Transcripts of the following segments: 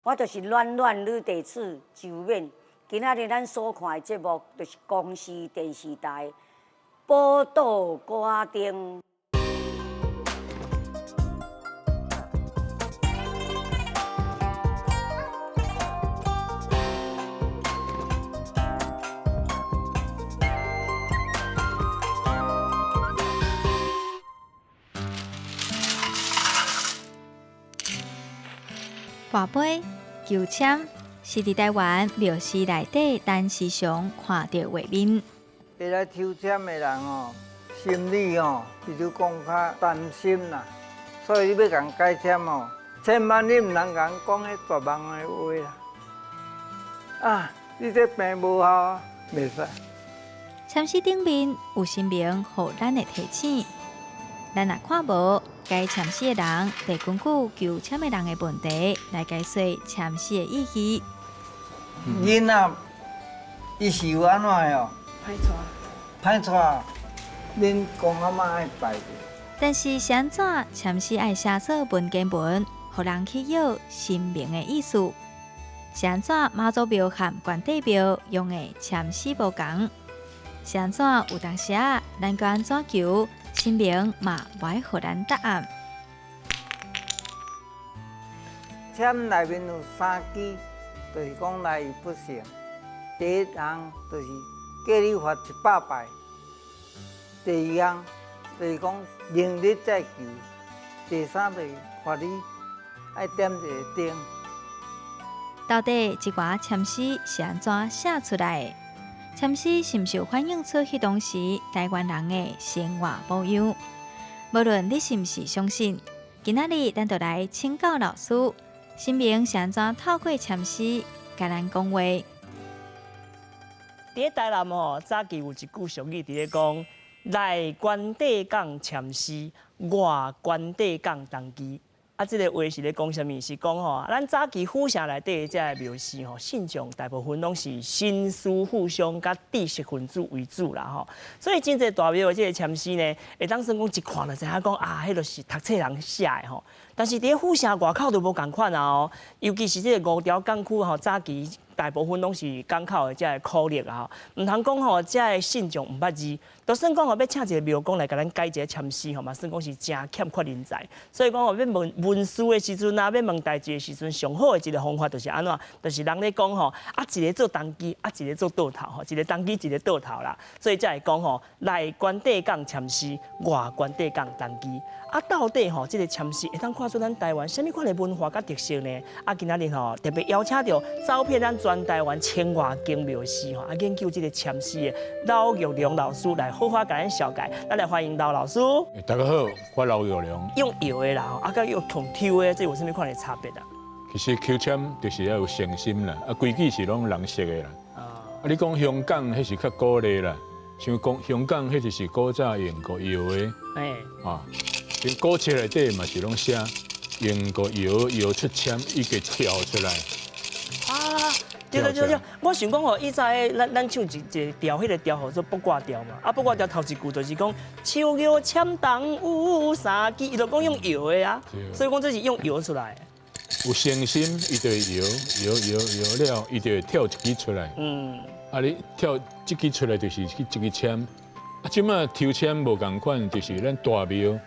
我就是暖暖女地址就免。今仔日咱所看的节目，就是公视电视台报道歌灯。跋杯、求签是伫台湾庙寺内底单时常看到画面。会来抽签的人哦，心里哦，比如讲较担心啦，所以你要共解签哦，千万你唔通共讲迄绝望的话啦。啊，你这病无效，袂使。签诗顶面有神明，互咱的提醒。咱若看无，该签诗的人得根据求签的人的问题来解说签诗的意义。囡仔，伊是有安怎的哦？歹带，恁公阿妈爱拜的。但是是安怎签诗爱写做文言文，互人去晓神明的意思？是安怎妈祖庙和关帝庙用的签诗无同？是安怎有当时啊，咱该安怎求？神明嘛，不会互咱答案。签内面有3支，就是讲来意不成。第一项就是叫你发100拜，第二项就是讲明日再求，第三就是发你爱点一个灯。到底这寡签诗是安怎写出来的？签诗是毋是有反映出迄当时台湾人的生活模样？无论你是毋是相信，今仔日咱就来请教老师，神明是安怎透过签诗甲咱讲话？伫台南吼，早期有一句俗语伫咧讲：内关帝讲签诗，外关帝讲当机。啊，这个话是咧讲啥物？是讲吼，咱早期府城内底这个庙寺吼，信众大部分拢是新书富商甲知识分子为主啦吼。所以真侪大庙的这个签诗呢，会当算讲一看就知影讲啊，迄就是读册人写的吼。但是伫咧府城外口就无共款啊哦，尤其是这个五条港区吼，早期大部分拢是港口的这个苦力啊吼，唔通讲吼，这个信众唔捌字，就算讲吼要请一个庙公来甲咱改一个签诗吼嘛，算讲是真欠缺人才。所以讲吼，要问文书的时阵啊，要问代志的时阵，上好的一个方法就是安怎，就是人咧讲吼，啊一个做当机，啊一个做倒头吼，一个当机一个倒头啦。所以才会讲吼，内关帝讲签诗，外关帝讲当机。啊，到底吼，这个签诗会当看出咱台湾什么款的文化甲特色呢？啊，今仔日吼特别邀请到招聘咱全台湾千外间庙寺吼，啊研究这个签诗的老玉良老师来好好甲咱小解。咱来欢迎老老师。大家好，我老玉良。用摇的啦，啊，甲用用抽的，这有啥物款的差别啊？其实求签就是要有诚心啦，啊，规矩是拢人识的啦。啊，你讲香港迄是较古丽啦，像讲香港迄就是古早用过摇的。啊。连古册内底嘛是拢写用个摇出签，伊个跳出来。啊，对，我想讲吼，以前咱唱一调，迄个调号做卜卦调嘛。啊，卜卦调头一句就是讲手摇签筒有三支，伊就讲用摇的啊。所以讲这是用摇出来的。有诚心，伊就会摇了，伊就会跳一支出来。啊，你跳一支出来就是一支签。啊，即马抽签无共款，就是咱大庙。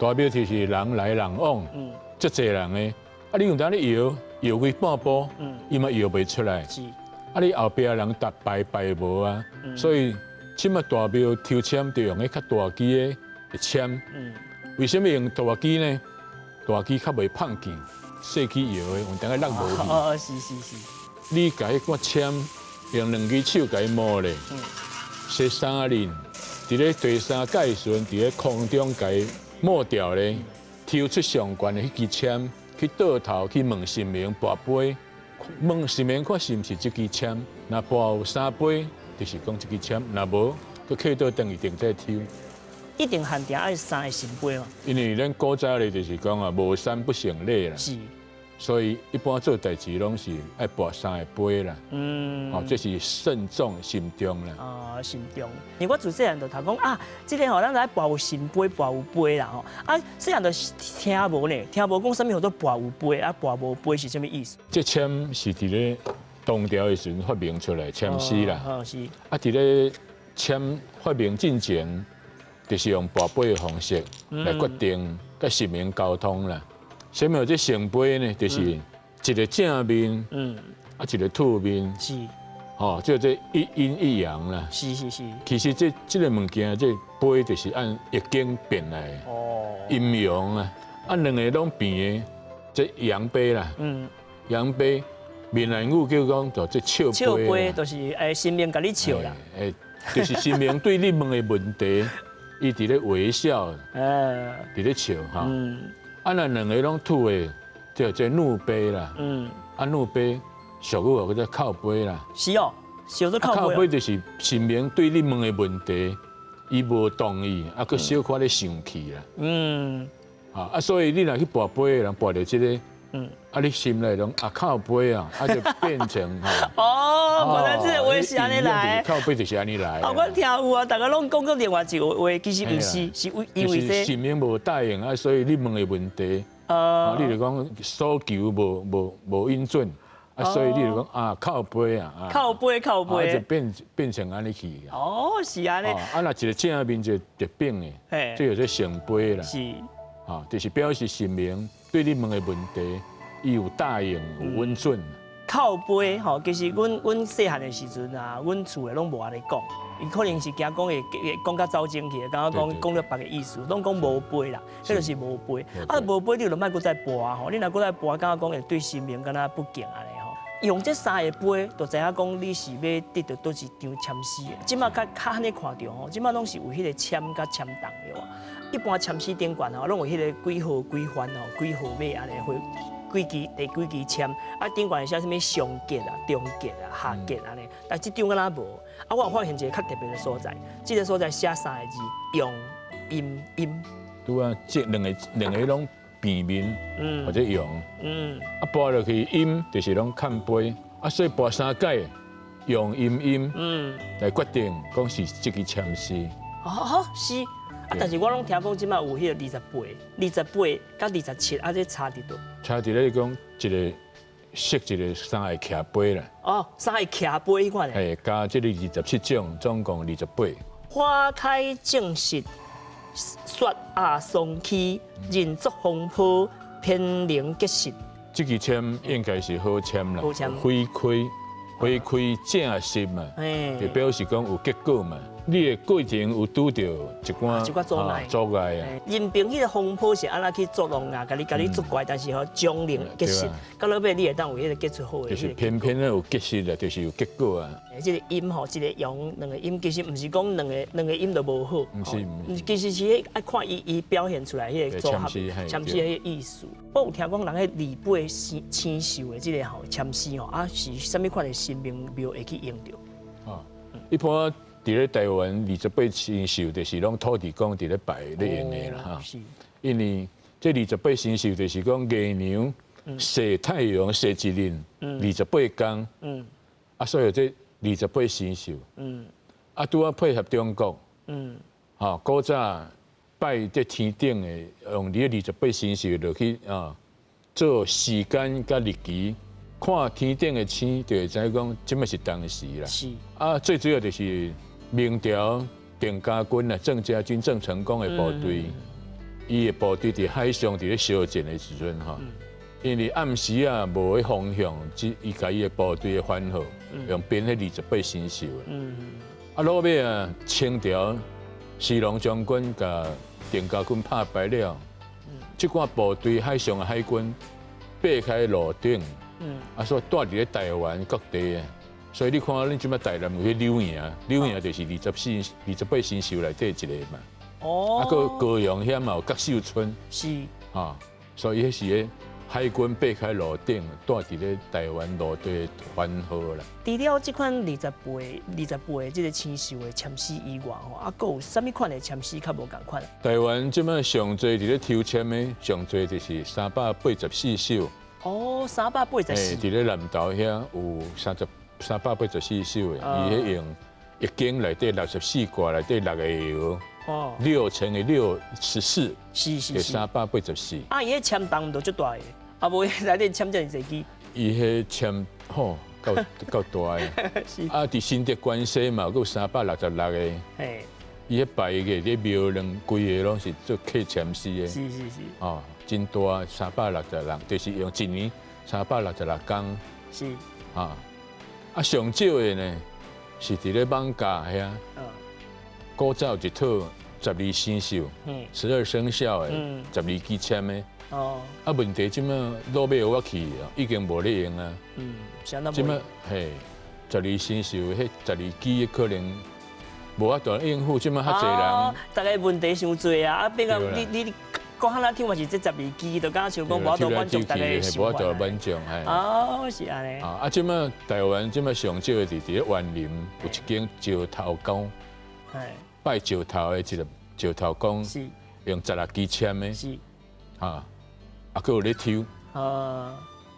大庙就是人来人往，足侪人的。啊，你用当你摇几半步，伊嘛摇袂出来。啊，你后壁人搭拜无啊，所以即马大庙抽签就用迄较大支的签。为什么用大支呢？大支较袂碰见，细支摇的，有当个落无去。是。你甲迄个签用2支手甲伊摸咧，洗3轮，伫咧第3界时阵，伫咧空中甲伊抹掉咧，抽出上悬的迄支签，去倒头去问神明跋杯，问神明看是毋是这支签。若跋有3杯，就是讲这支签；若无，佮客倒等一定再抽。一定限定爱3个神杯嘛。因为咱古早咧就是讲啊，无3不成礼啦。是。所以一般做代志拢是爱跋3个杯啦。哦，这是慎重慎重啦。啊，慎重。我自细汉就读讲啊，这个吼，咱来跋有神杯，跋有杯啦吼。啊，细汉就听无呢，听无讲什么叫做跋有杯，啊，跋无杯是什么意思？这签是伫咧唐朝的时阵发明出来签诗啦。哦，是。啊，伫咧签发明进前，就是用跋杯的方式来决定甲神明沟通啦。什么这圣杯呢？就是一个正面，啊，一个兔面，是，哦，叫做一阴一阳啦。是。其实这个物件，这杯就是按易经变来的，阴阳啊，啊，两个拢变的，这阳杯啦，阳杯，闽南语叫讲就这笑杯啦。笑杯就是神明甲你笑啦，就是神明对你问的问题，伊伫咧微笑，伫咧笑哈。啊，那两个拢吐的，叫做怒杯啦。啊，怒杯俗语叫做靠杯啦。是哦，笑做靠杯。靠杯就是神明对你问的问题，伊无同意，啊，佮小可咧生气啦。啊，所以你若去跋杯的人跋到这个，啊，你心内拢啊靠杯啊，啊就变成哈。哦，原来这个话是安尼来。靠杯就是安尼来。啊，我听有啊，大家拢讲过另外一个话，其实不是，是因为这神明无答应啊，所以你问的问题，你就讲所求无应准，啊，所以你就讲啊靠杯啊，靠杯，就变成安尼去。哦，是安尼。啊，那一个正面就变的，这叫做圣杯啦。是。啊，就是表示神明对你问的问题，伊有答应，有允准。靠杯吼，其实阮细汉的时阵啊，阮厝的拢无安尼讲，伊可能是惊讲会讲较走精去，刚刚讲了别个意思，拢讲无杯啦，迄就是无杯。啊，无杯你就莫搁再跋吼，你若搁再跋，刚刚讲会对神明敢若不敬安尼吼。用这3个杯，就知影讲你是要得到倒一张签诗的。即马较安尼看到吼，即马拢是有迄个签甲签档的哇。一般签诗顶悬吼，拢有迄个几号几番吼，几号尾安尼会。几支第几支签，啊顶悬写什么上节啊、中节啊、下节安尼，但即张敢若无。啊，我有发现一个较特别的所在，这个所在写3个字，用阴。拄啊，这两个拢平面，或者用，啊跋落去阴就是拢看杯，啊所以跋3届用阴，来决定讲是这个签诗。哦，是。啊！但是我拢听讲，即马有迄个28甲27，啊，这差伫倒。差伫咧讲一个设一个3个徛杯啦。哦，3个徛杯迄款的。加这个27种，总共28。花开正实，雪压松溪，人足风波，天灵结实。这个签应该是好签啦，好签。花开正实嘛，就表示讲有结果嘛。你的过程有拄到一寡阻碍啊。人凭迄个风波是安怎去作弄啊？甲你作怪，但是吼将令结实，到落尾你会当有迄个结出好的。就是偏偏有结实啦，就是有结果啊。这个音吼，一个阳，两个音，其实唔是讲两个音都无好，唔是，其实是爱看伊表现出来迄个组合，签诗迄个意思。我有听讲人迄李白青秀的这个吼签诗吼，啊是啥物款的神明庙会去用到？啊，一般。伫咧台湾28生肖，就是拢土地公伫咧拜咧用的啦哈。因为这28生肖就是讲月娘射太阳射一年28天，啊，所以这28生肖，啊，拄啊配合中国，古早拜这天顶的，用你28生肖落去啊，做时间甲日期，看天顶的星，就会知讲即摆是当时啦。是啊，最主要就是。明朝郑家军啊，郑家军郑成功的部队，伊的部队伫海上伫咧烧战的时阵哈，因为暗时啊无迄方向，伊甲伊的部队的番号用编迄28生肖啊，落尾啊，清朝徐龙将军甲郑家军拍败了，即寡部队海上的海军爬开路顶，啊，所以带伫咧台湾各地啊。所以你看，恁即摆台南有迄柳营就是28生肖内底一个嘛。哦。啊，个高阳遐嘛有角秀村。是。啊，所以迄是咧海军爬开路顶，带伫咧台湾路地番号啦。除了即款28的即个生肖的签诗以外，吼，啊，佫有啥物款的签诗较无共款？台湾即摆上侪伫咧抽签的，上侪就是384首。哦，384。伫咧南投遐有384首的，伊迄用一经内底64卦内底6个爻，哦6乘以6 14，是384。啊，伊迄签档都足大个，啊无伊内底签遮尔侪支。伊迄签够大的。啊，伫新竹关西嘛，有366个。嘿，伊迄摆个咧庙两规个拢是做刻签诗的。是。哦，真大366，就是用一年366天。是。啊，上少的呢是伫咧艋舺遐。古早有一套12生肖，12生肖的12支签的。哦。啊，问题即马落尾我去已经无咧用啊。即马嘿，12生肖迄12支可能无法度应付，即马较侪人。大家问题伤多啊！啊，变到你讲哈那听嘛是这12支，就敢像讲无法度满足大家的想法。无法度满足，嘿。哦，是安尼。啊，即马台湾即马上少的伫咧园林有一间石头公，拜石头的一个石头公，用16支签的。是。啊，佫有咧抽。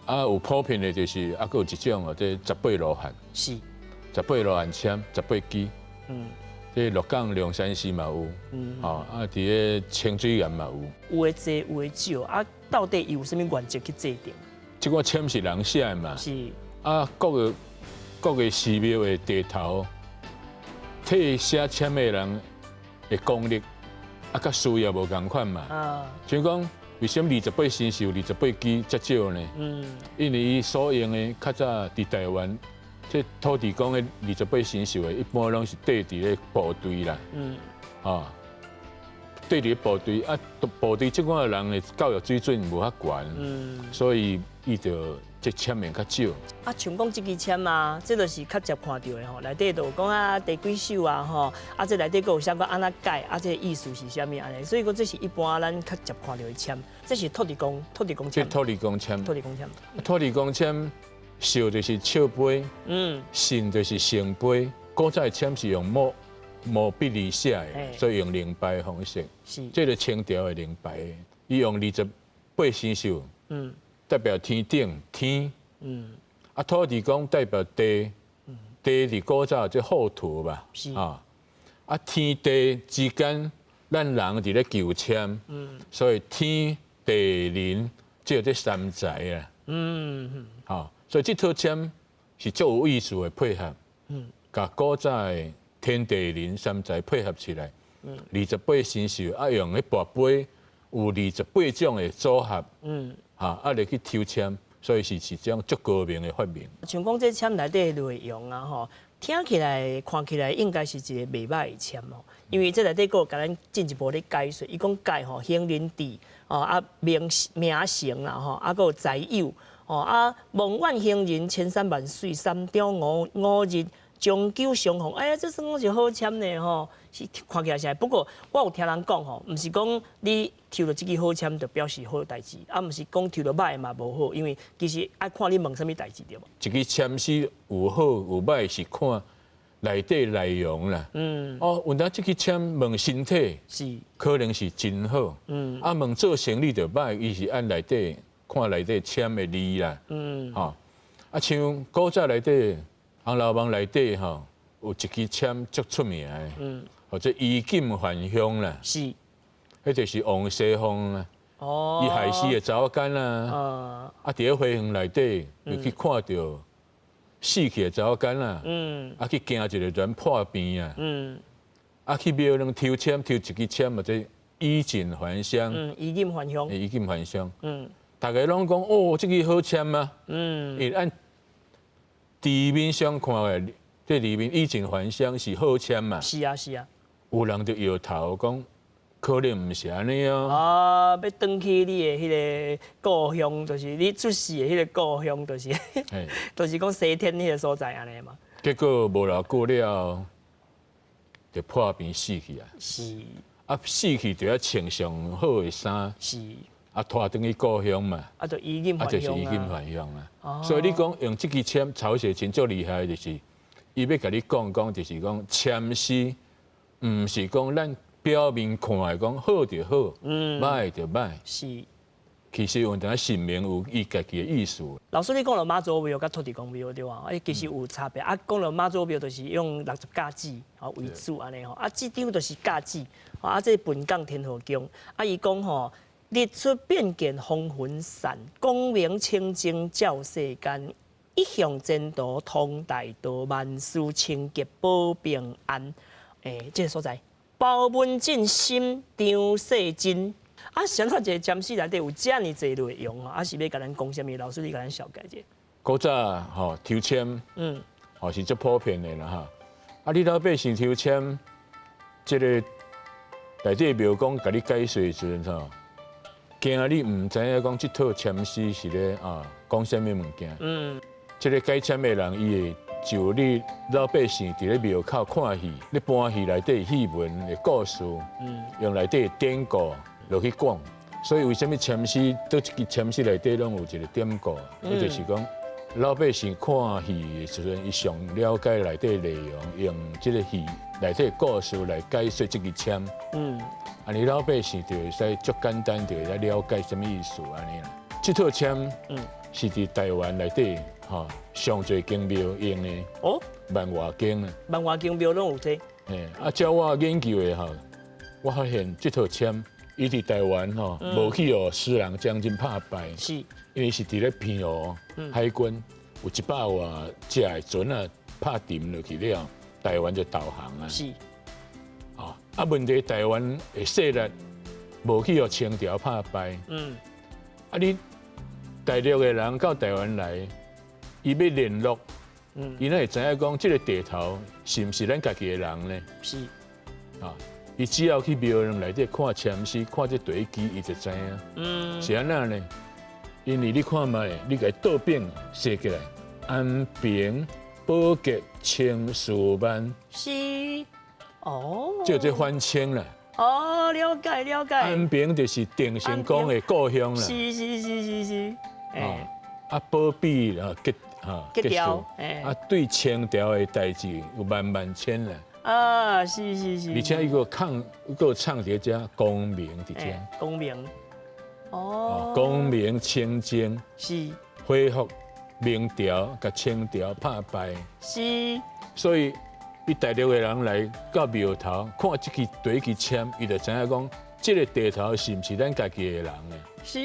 有普遍的就是佫有一种哦，这18罗汉。是。18罗汉签18支。这鹿港龙山寺嘛有，伫咧清水岩嘛有。有诶多，有诶少，啊，到底有啥物原则去制定？即个签是人写的嘛？是。啊，各个寺庙的地头，替写签的人的功力，甲需要无共款嘛。像讲，为什么28生肖28支遮少呢？因为伊所用的较早伫台湾。这土地公的28生肖的，一般拢是缀伫咧部队啦，缀伫部队啊，部队即款的人的教育水准无遐悬，所以伊就这签名较少。啊，像讲这支签啊，这就是较接看到的吼，内底就有讲啊第几首啊吼，啊这内底佫有写讲安怎改，啊这意思是啥物安尼，所以讲这是一般咱较接看到的签，这是土地公签。土地公签。笑就是笑杯，信就是圣杯。古早的签是用毛笔字写的，所以用灵牌的方式。是，这个清朝的灵牌，伊用28生肖，代表天顶天。啊，土地公代表地，地伫古早即后土吧。是啊，天地之间，咱人伫咧求签，所以天地人只有这三才啊。所以这套签是足有意思的配合，甲古早的天地人三才配合起来，28生肖啊用迄跋杯有28种的组合，来去抽签，所以是一种足高明的发明。像讲这签内底的内容啊，吼，听起来、看起来应该是一个袂歹的签哦，因为这内底佫有甲咱进一步咧解说，伊讲解吼行人地名声啦吼，佫有财友。梦幻行人千山万水三朝五日长久相逢。哎呀，这算是好签呢吼，是看起来是。不过我有听人讲吼，毋是讲你抽到这支好签就表示好代志，毋是讲抽到歹嘛无好，因为其实爱看你问啥物代志对无。一支签诗有好有歹是看内底内容啦。问到这支签问身体是可能是真好。问做生意就歹，伊是按内底。看内底签的字啦，像古早内底红楼梦内底有一支签足出名的，或者衣锦还乡啦，是，迄就是王熙凤啦，伊害死的查某囡啦，伫咧花园内底又去看到死去的查某囡啦，去惊一个人破病啊，去庙能抽签抽一支签或者衣锦还乡，衣锦还乡，衣锦还乡，大家拢讲哦，这个好签啊！伊按地面上看的，这里面衣锦还乡是好签嘛？是啊，是啊。有人就摇头讲，可能唔是安尼哦。要回去你的迄个故乡，就是你出世的迄个故乡，就是，就是讲西天迄个所在安尼嘛。结果无偌久了，就破病死去啊。是。死去就要穿上好的衫。是。拖转去故乡嘛，就衣锦还乡就是衣锦还乡啊。所以你讲用这支签，曹雪芹最厉害就是，伊要甲你讲，就是讲签诗，唔是讲咱表面看的讲好就好，歹就歹。是。其实有当神明有伊家己的意思。老师，你讲了妈祖庙甲土地公庙对吧？其实有差别。讲了妈祖庙就是用60架子为主安尼吼，这张就是架子，这本港天后宫，伊讲吼，日出变见风云散，光明清净照世间，一向前途通大道，万事清洁保平安。这个所在，保文正心，张世真。想到一个占卜内底有这么侪内容是要甲咱讲什么？老师，你甲咱小解者。古早抽签，是最普遍的啦哈。你老百姓抽签，这个内底庙公甲你解说的时阵惊你唔知影讲这套签诗是咧讲什么物件。这个解签的人，伊会就你老百姓伫咧庙口看戏，咧搬戏内底戏文的故事，用内底典故。落去讲，所以为什么签诗倒一支签诗内底拢有一个典故？那就是讲老百姓看戏的时阵，伊上了解内底内容，用这个戏内底故事来解说这支签。你老百姓就会使足简单就会使了解什么意思安尼啦。这套签是伫台湾内底上侪经庙用的万华经啊。万华经庙拢有这。照我研究的我发现这套签。伊伫台湾无去私人将军拍败，是，因为是伫咧偏海军有100多只的船拍沉落去了，台湾就导航啊。是，问题台湾的势力无去清朝拍败，你大陆的人到台湾来，伊要联络，伊哪会知影讲这个地头是毋是咱家己的人呢？是，伊只要去庙内底看签诗，看这地基，伊就知影。是安那呢？因为你看卖，你甲倒饼写起来，安平保洁清数万。是，就这翻清啦。了解了解。安平就是定成宫的故乡啦。是。保庇结条。对清朝的代志有万千啦。是。而且伊个唱伫遮光明伫遮。光明。光明清净。是。恢复明朝甲清朝拍败。是。所以，伊大陆的人来到庙头看这支地基签，伊就知影讲，这个地头是毋是咱家己的人呢？是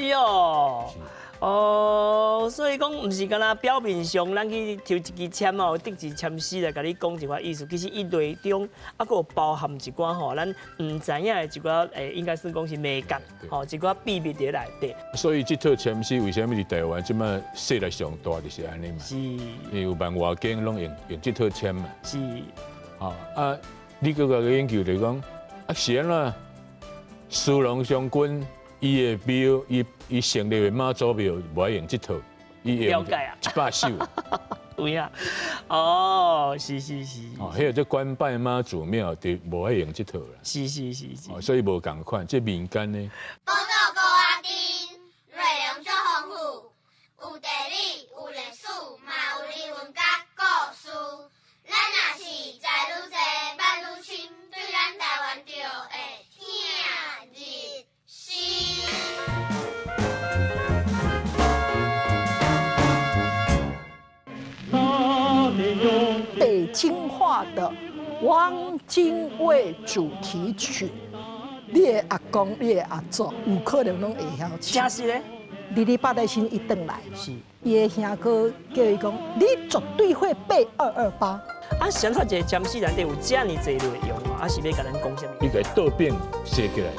所以讲唔是干那表面上，咱去抽一支签得一支签诗来甲你讲一寡意思，其实伊内中佫有包含一寡咱唔知影的一寡应该算讲是美感，一寡秘密伫内底。所以这套签诗为什么伫台湾即摆势力上大就是安尼嘛？是。因为有万华经拢用这套签嘛。是。你搁个研究就讲是安怎？苏龙将军。伊的庙，伊成立的妈祖庙，无爱用这套，伊用100首。有呀，是。迄个叫官拜妈祖庙，就无爱用这套啦。是。所以无共款，这民间呢。报道高阿丁，内容足丰富，有地理，有历史，嘛有人文甲故事。咱若是知愈多，捌愈深，对咱台湾就会听入心。北京话的汪精卫主题曲，你的阿公、你的阿祖有可能拢会晓唱。真是咧，28代新一回来，是，伊的兄哥叫伊讲，你绝对会背228。想到一个占卜内底有这么侪内容是要甲咱讲什么？你甲倒饼写起来，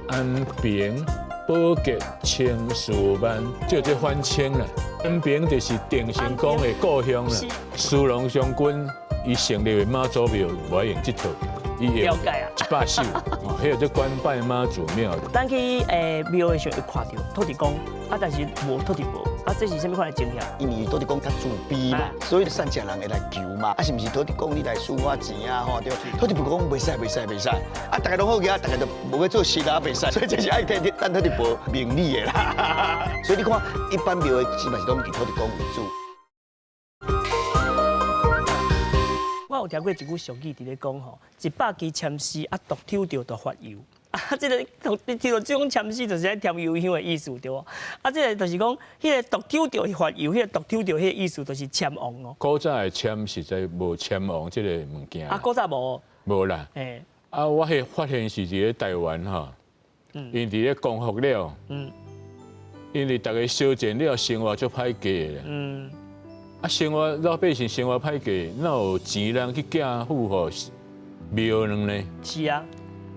安平保洁清数万，就这翻清啦。安平就是定成宫的故乡啦。苏龙将军伊成立的妈祖庙，无爱用这套，伊用100首，迄个叫官拜妈祖庙。咱去庙的时候会看到土地公，但是无土地婆，这是什么款的情形？因为土地公较自卑嘛，所以善正人会来求嘛。是毋是土地公你来输我钱对？土地婆讲袂使，大家拢好个，大家都无去做事袂使，所以这是爱替咱土地婆名利的啦。所以你看，一般庙的基本是拢以土地公为主。我有听过一句俗语，伫咧讲100支签诗独抽着就发油。啊，这个你听到这种签诗就是在添油香的意思对无？啊，这个就是讲，迄个独抽着发油，迄个独抽着迄个意思就是签王哦。古早的签实在无签王这个物件。啊，古早无。无啦。诶。啊，我迄发现是伫咧台湾哈，因伫咧光复了，因为大家烧钱了，生活就歹过啦。啊，生活老百姓生活歹过，哪有钱人去寄付互庙呢？是啊。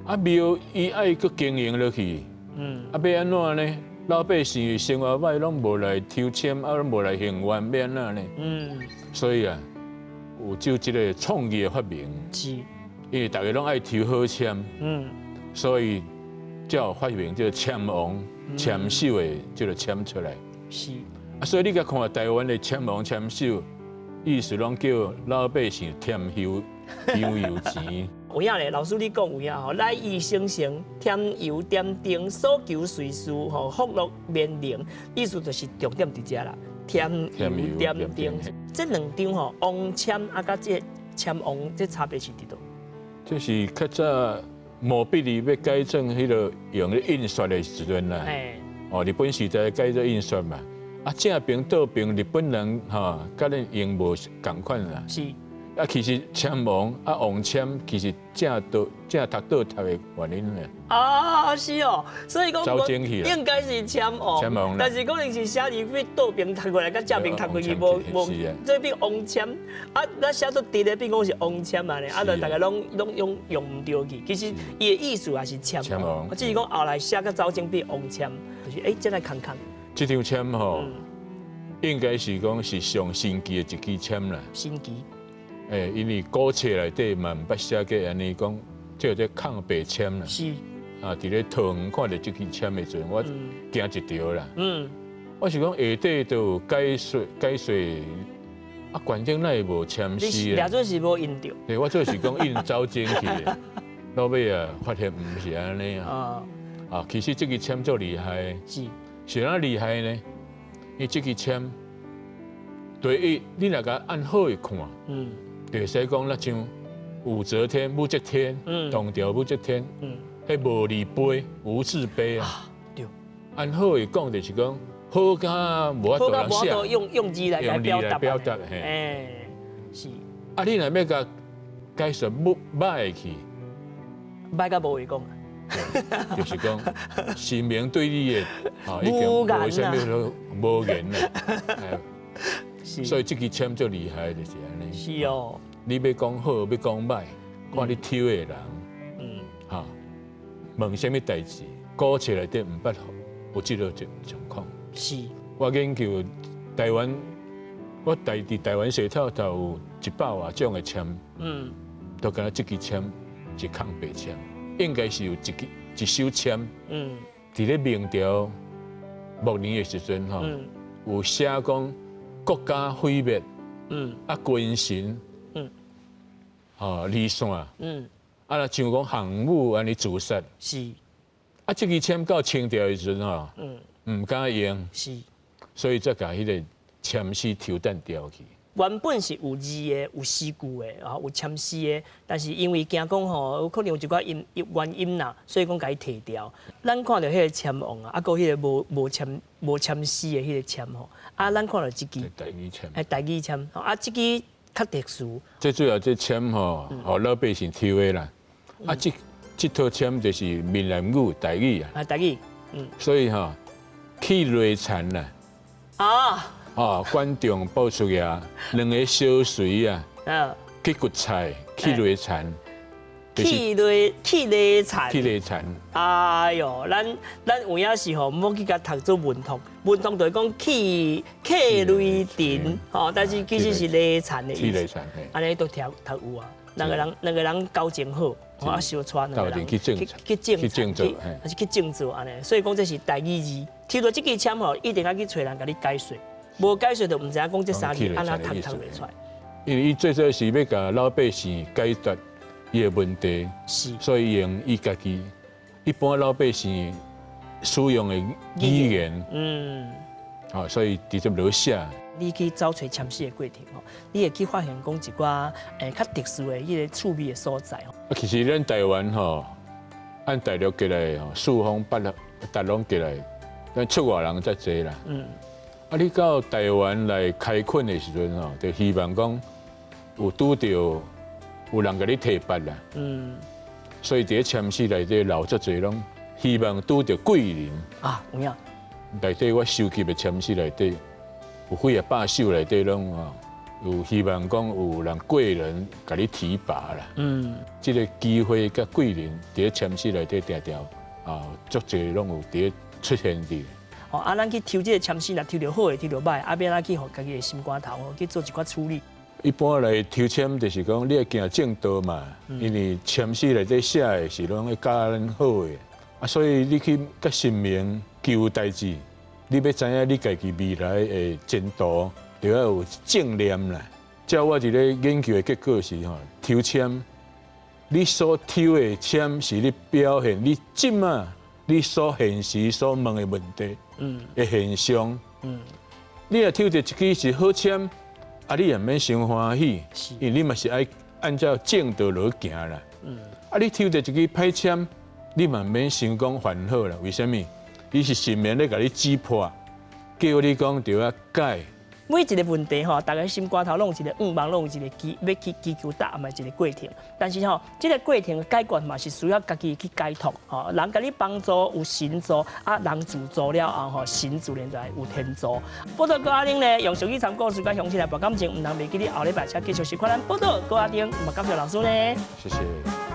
啊，庙伊爱去经营落去，啊，要安怎呢？老百姓生活歹，拢无来抽签，啊，拢无来行愿，要安怎呢？所以啊，有就这个创意的发明，是，因为大家拢爱抽好签，所以才有发明这个签王、签手的这个签出来。是，啊，所以你甲看台湾的签王、签手，意思拢叫老百姓添油、香油钱。有影咧，老师你讲有影吼，来意生成，添油点灯，所求随事吼，福禄绵灵，意思就是重点伫遮啦，添油点灯。这两张吼，王签啊，甲这签王这差别是伫倒？就是较早毛笔字要改正迄个用咧印刷的时阵啦。哦，日本时代改做印刷嘛，啊正平倒平，日本人吼，甲咱用无共款啦。是。啊，其实签王啊，王签其实正读倒的原因咧。啊，是哦，所以讲应该是签王，但是可能是写字被倒边读过来，甲正边读过去无，这变王签。啊，咱写到直咧变讲是王签嘛咧，啊，就大家拢用唔着去。其实伊的意思也是签王，只是讲后来写个早前变王签，就是再来看看。这张签吼，应该是讲是上新奇的一支签啦。新奇。因为古册内底嘛毋捌写过安尼讲，叫做抗白签啦。是。啊，伫咧桃园看到这支签的时阵，我惊一条啦。我是讲下底都有解说，啊，馆顶那无签诗啦。你准是无印着？对，我就是讲印走进去的，到尾啊发现毋是安尼啊。啊，其实这支签足厉害。是哪厉害呢？因为这支签，第一，你若甲按好去看。就使讲，那像武则天、武则天、唐朝武则天，迄无字碑、无字碑啊。对。按好会讲，就是讲好甲无法度人写，用字来表达。是。啊，你若要甲解说歹去，歹甲无会讲。就是讲，神明对你的已经无啥物无言啦。所以这支签最厉害就是安尼。是哦。你要讲好，要讲歹，看你抽的人，哈，问什么代志，古册内底毋捌有这个情况。是。我研究台湾，我伫台湾社头有100多种的签，都敢这支签是抗白签，应该是有一首签，伫咧明朝末年的时阵哈，有写讲。国家毁灭，啊，军神，离散，啊，像讲航母安尼自杀，是，啊，这支签到清朝的时阵吼，唔敢用，是，所以才甲迄个签诗抽弹调去。原本是有字的、有诗句的，啊，有签诗的，但是因为惊讲吼，有可能有一寡原音啦，所以讲甲伊摕掉。咱看到迄个签王啊，啊，个迄个无签诗的迄个签吼。啊，咱看到这支台语签，台语签，啊，这支较特殊。最主要这签吼，互老百姓抽的啦。啊，这套签就是闽南语、台语啊。台语，所以吼，去雷残啦。啊，观众报出呀，两个小水啊，去割菜，去雷残。去雷残。哎哟，咱有影是吼，毋好去甲读做文通，文通就是讲去雷电，吼，但是其实是雷残的意思。安尼都读有啊，两个人交情好，啊，小川两个人去正做，还是去正做安尼。所以讲这是台语字，抽到这支签吼，一定要去找人甲你解说，无解说就毋知影讲这三字安怎读袂出来。因为伊最早是要甲老百姓解答。伊的问题，所以用伊家己一般老百姓使用的语言，所以直接落写。你去找找签诗的过程吼，你会去发现讲一寡较特殊的迄个趣味的所在吼。其实咱台湾吼，按大陆过来吼，四方八拢过来，咱出外人才济啦。啊，你到台湾来开垦的时阵吼，就希望讲有拄到有人甲你提拔啦。所以伫签诗内底留足侪拢希望拄到贵人啊，有影。内底我收集的签诗内底有几百首内底拢吼，有希望讲有人贵人甲你提拔啦。这个机会甲贵人伫签诗内底定定足侪拢有伫出现伫。哦，啊，咱去抽这个签诗，若抽到好的，抽到歹，啊，变咱去互家己的心肝头去做一寡处理。一般来抽签就是讲，你要行正道嘛，因为签诗内底写的是拢会教咱好的，啊，所以你去甲神明求代志，你要知影你家己未来的前途，就要有正念啦。照我一个研究的结果是吼，抽签，你所抽的签是你表现你即马你所现实所问的问题。的现象，你若抽到一支是好签，啊，你也免伤欢喜，因为你嘛是爱按照正道落行啦。啊，你抽到一支歹签，你嘛免想讲烦恼啦。为什么？伊是神明咧甲你指破，叫你讲就要改。每一个问题吼，大家心肝头拢有一个望，拢有一个要去祈求答案的一个过程。但是吼，这个过程的解决嘛是需要家己去解脱。吼，人甲你帮助有神助，啊，人自助了后吼，神自然就有天助。报道高阿玲呢，用俗语参故事甲详细来博感情，唔通袂记你后礼拜才继续收看咱报道高阿玲，嘛感谢老师呢。谢谢。